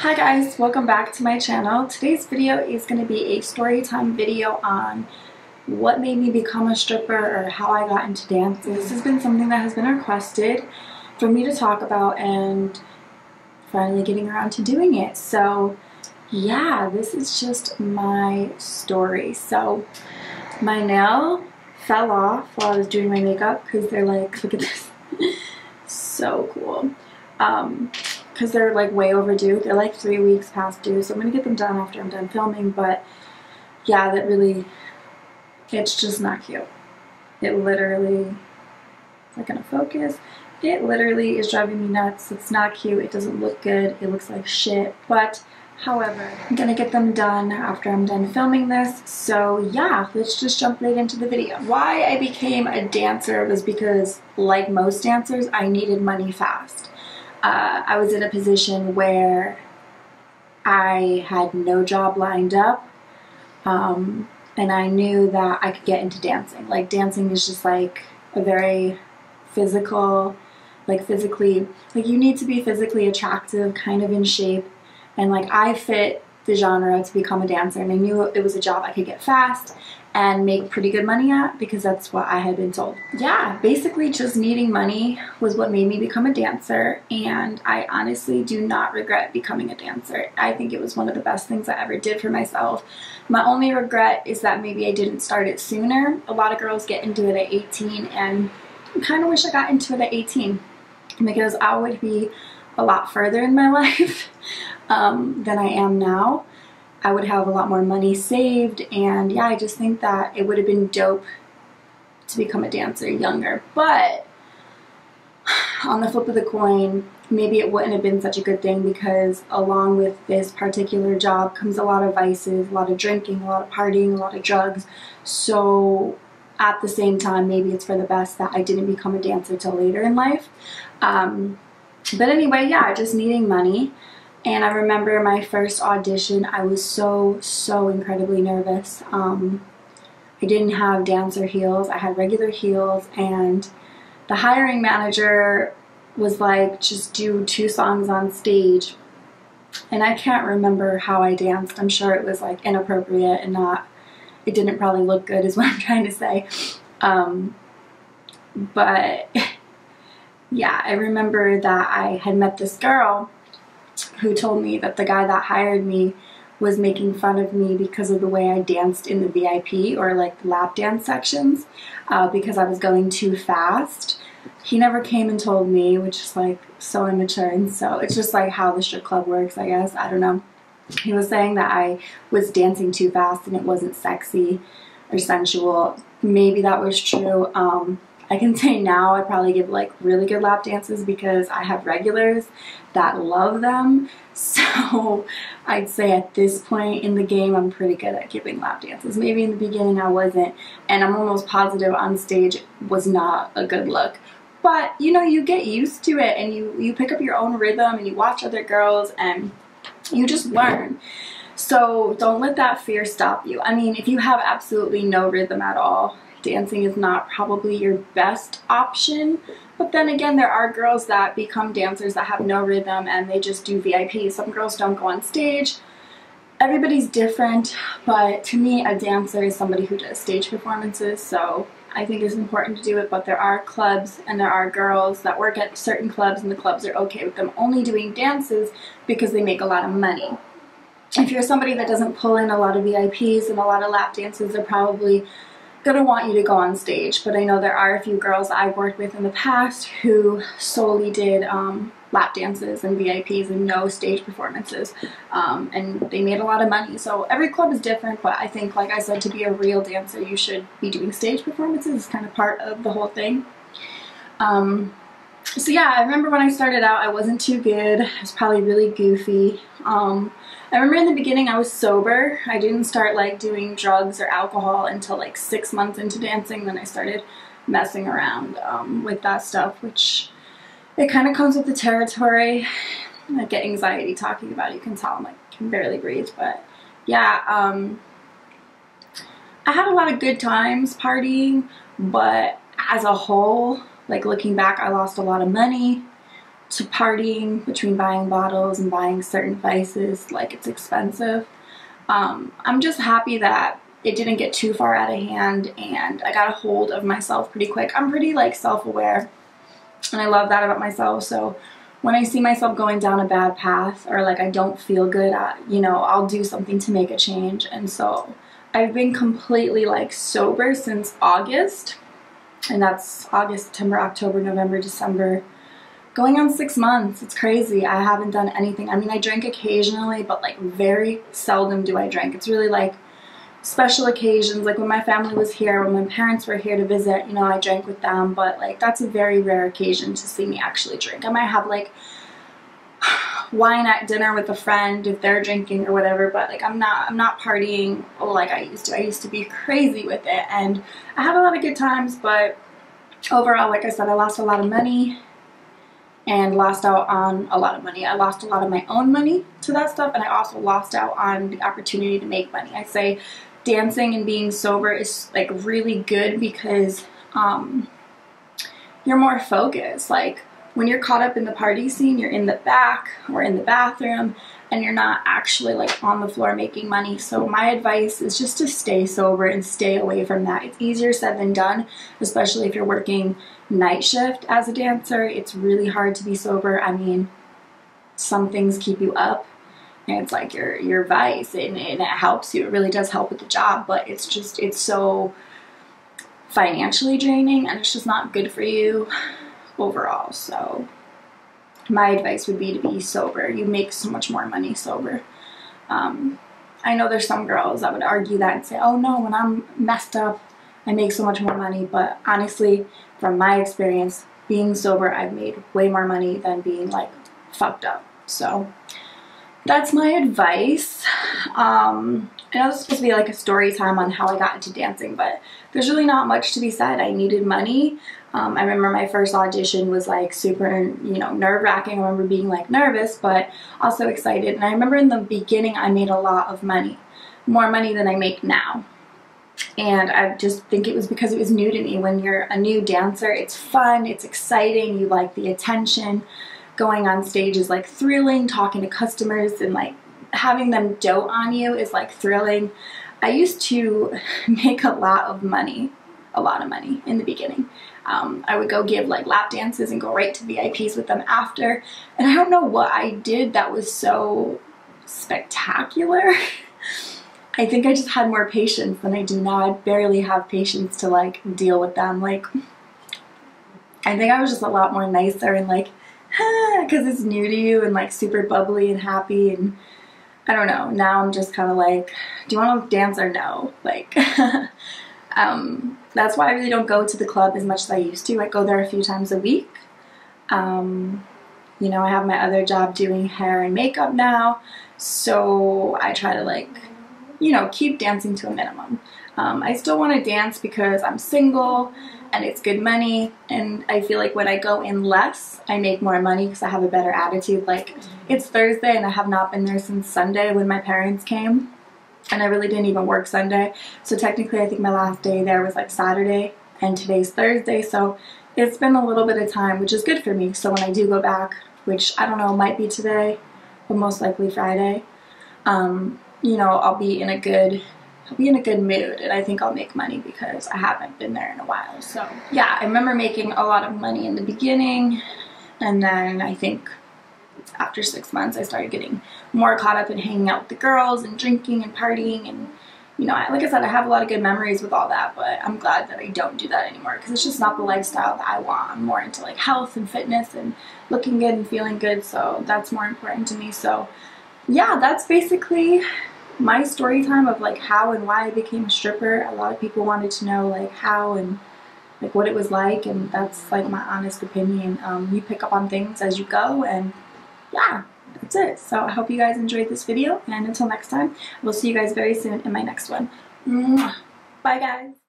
Hi guys, welcome back to my channel. Today's video is going to be a story time video on what made me become a stripper or how I got into dance. This has been something that has been requested for me to talk about and finally getting around to doing it. So yeah, this is just my story. So my nail fell off while I was doing my makeup because they're like, look at this, so cool. Because they're like way overdue. They're like 3 weeks past due, so I'm gonna get them done after I'm done filming. But yeah, that really, it's just not cute. It literally, is that gonna focus? It literally is driving me nuts. It's not cute. It doesn't look good. It looks like shit. But however, I'm gonna get them done after I'm done filming this. So yeah, let's just jump right into the video. Why I became a dancer was because, like most dancers, I needed money fast. I was in a position where I had no job lined up, and I knew that I could get into dancing. Like, dancing is just like a very physical, like you need to be physically attractive, kind of in shape, and like I fit the genre to become a dancer, and I knew it was a job I could get fast and make pretty good money at because that's what I had been told. Yeah, basically just needing money was what made me become a dancer, and I honestly do not regret becoming a dancer. I think it was one of the best things I ever did for myself. My only regret is that maybe I didn't start it sooner. A lot of girls get into it at 18, and I kind of wish I got into it at 18 because I would be a lot further in my life than I am now. I would have a lot more money saved, and yeah, I just think that it would have been dope to become a dancer younger. But on the flip of the coin, maybe it wouldn't have been such a good thing because along with this particular job comes a lot of vices, a lot of drinking, a lot of partying, a lot of drugs. So at the same time, maybe it's for the best that I didn't become a dancer till later in life. But anyway, yeah, just needing money. And I remember my first audition, I was so incredibly nervous. I didn't have dancer heels, I had regular heels, and the hiring manager was like, just do 2 songs on stage. And I can't remember how I danced. I'm sure it was like inappropriate and it didn't probably look good is what I'm trying to say. But yeah, I remember that I had met this girl who told me that the guy that hired me was making fun of me because of the way I danced in the VIP or like the lap dance sections because I was going too fast. He never came and told me, which is like so immature, and so it's just like how the strip club works, I guess. I don't know. He was saying that I was dancing too fast and it wasn't sexy or sensual. Maybe that was true. I can say now I probably give like really good lap dances because I have regulars that love them. So I'd say at this point in the game I'm pretty good at giving lap dances. Maybe in the beginning I wasn't, and I'm almost positive on stage was not a good look. But you know, you get used to it and you pick up your own rhythm and you watch other girls and you just learn. So don't let that fear stop you. I mean, if you have absolutely no rhythm at all, dancing is not probably your best option. But then again, there are girls that become dancers that have no rhythm and they just do VIP. Some girls don't go on stage. Everybody's different, but to me, a dancer is somebody who does stage performances, so I think it's important to do it. But there are clubs and there are girls that work at certain clubs, and the clubs are okay with them only doing dances because they make a lot of money. If you're somebody that doesn't pull in a lot of VIPs and a lot of lap dances, they're probably gonna want you to go on stage. But I know there are a few girls I've worked with in the past who solely did lap dances and VIPs and no stage performances, and they made a lot of money. So every club is different, but I think, like I said, to be a real dancer you should be doing stage performances. It's kind of part of the whole thing. So yeah, I remember when I started out I wasn't too good. I was probably really goofy. I remember in the beginning I was sober. I didn't start like doing drugs or alcohol until like 6 months into dancing. Then I started messing around with that stuff, which it kind of comes with the territory. I get anxiety talking about it. You can tell I'm like, can barely breathe. But yeah, I had a lot of good times partying, but as a whole, like looking back, I lost a lot of money. to partying, between buying bottles and buying certain vices, like it's expensive. I'm just happy that it didn't get too far out of hand and I got a hold of myself pretty quick. I'm pretty like self-aware and I love that about myself. So when I see myself going down a bad path or like I don't feel good, you know, I'll do something to make a change. And so I've been completely like sober since August, and that's August, September, October, November, December, going on 6 months. It's crazy. I haven't done anything. I mean, I drink occasionally, but like very seldom do I drink. It's really like special occasions, like when my family was here, when my parents were here to visit, you know, I drank with them, but like that's a very rare occasion to see me actually drink. I might have like wine at dinner with a friend if they're drinking or whatever, but like I'm not partying like I used to. I used to be crazy with it and I had a lot of good times, but overall, like I said, I lost a lot of money and lost out on a lot of money. I lost a lot of my own money to that stuff, and I also lost out on the opportunity to make money. I say dancing and being sober is like really good because you're more focused. Like when you're caught up in the party scene, you're in the back or in the bathroom and you're not actually like on the floor making money. So my advice is just to stay sober and stay away from that. It's easier said than done, especially if you're working night shift as a dancer. It's really hard to be sober. I mean, some things keep you up and it's like your vice and it helps you. It really does help with the job, but it's so financially draining and it's just not good for you overall. So my advice would be to be sober. You make so much more money sober. I know there's some girls that would argue that and say, oh no, when I'm messed up, I make so much more money. But honestly, from my experience, being sober, I've made way more money than being like fucked up. So that's my advice. I know this is supposed to be like a story time on how I got into dancing, but there's really not much to be said. I needed money. I remember my first audition was like super, you know, nerve-wracking. I remember being like nervous, but also excited. And I remember in the beginning, I made a lot of money, more money than I make now. And I just think it was because it was new to me. When you're a new dancer, it's fun, it's exciting, you like the attention. Going on stage is like thrilling, talking to customers and like having them dote on you is like thrilling. I used to make a lot of money in the beginning. I would go give like lap dances and go right to VIPs with them after. And I don't know what I did that was so spectacular. I think I just had more patience than I do now. I barely have patience to like deal with them. Like, I think I was just a lot more nicer and like, because it's new to you and like super bubbly and happy, and I don't know. Now I'm just kind of like, do you want to dance or no? Like, that's why I really don't go to the club as much as I used to. I go there a few times a week. You know, I have my other job doing hair and makeup now, so I try to like, you know, keep dancing to a minimum. I still want to dance because I'm single and it's good money, and I feel like when I go in less, I make more money because I have a better attitude. Like, it's Thursday and I have not been there since Sunday when my parents came, and I really didn't even work Sunday. So technically I think my last day there was like Saturday, and today's Thursday, so it's been a little bit of time, which is good for me. So when I do go back, which I don't know, might be today, but most likely Friday, you know, I'll be in a good mood, and I think I'll make money because I haven't been there in a while. So yeah, I remember making a lot of money in the beginning, and then I think after 6 months I started getting more caught up in hanging out with the girls and drinking and partying, and you know, like I said, I have a lot of good memories with all that, but I'm glad that I don't do that anymore because it's just not the lifestyle that I want. I'm more into like health and fitness and looking good and feeling good, so that's more important to me. So yeah, that's basically my story time of like how and why I became a stripper. A lot of people wanted to know like how and like what it was like, and that's like my honest opinion. You pick up on things as you go, and yeah, that's it. So I hope you guys enjoyed this video, and until next time, we'll see you guys very soon in my next one. Mwah. Bye guys.